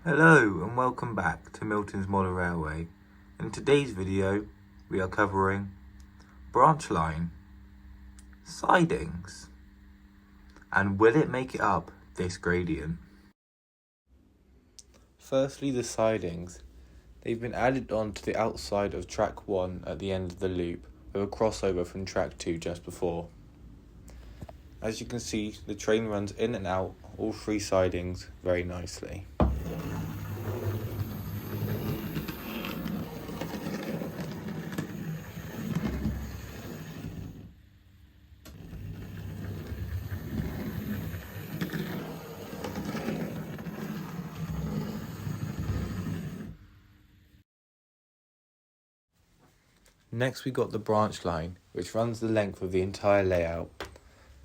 Hello and welcome back to Milton's Model Railway. In today's video we are covering branch line, sidings, and will it make it up this gradient? Firstly, the sidings. They've been added on to the outside of track 1 at the end of the loop with a crossover from track 2 just before. As you can see, the train runs in and out all 3 sidings very nicely. Next we got the branch line, which runs the length of the entire layout,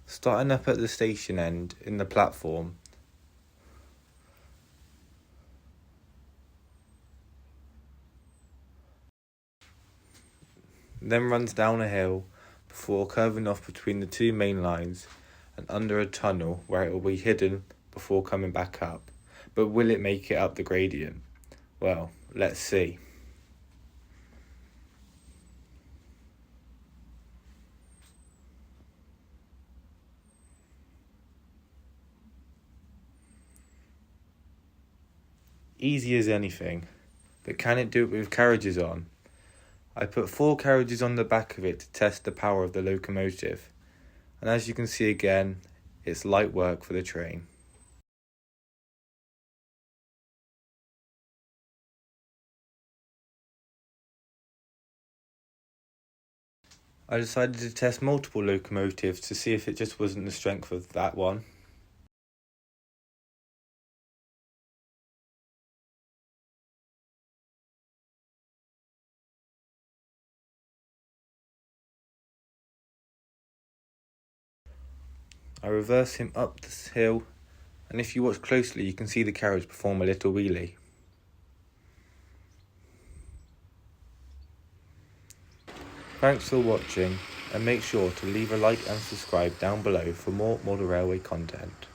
starting up at the station end in the platform. Then runs down a hill before curving off between the 2 main lines and under a tunnel where it will be hidden before coming back up. But will it make it up the gradient? Well, let's see. Easy as anything, but can it do it with carriages on? I put 4 carriages on the back of it to test the power of the locomotive, and as you can see again, it's light work for the train. I decided to test multiple locomotives to see if it just wasn't the strength of that one. I reverse him up this hill, and if you watch closely you can see the carriage perform a little wheelie. Thanks for watching, and make sure to leave a like and subscribe down below for more model railway content.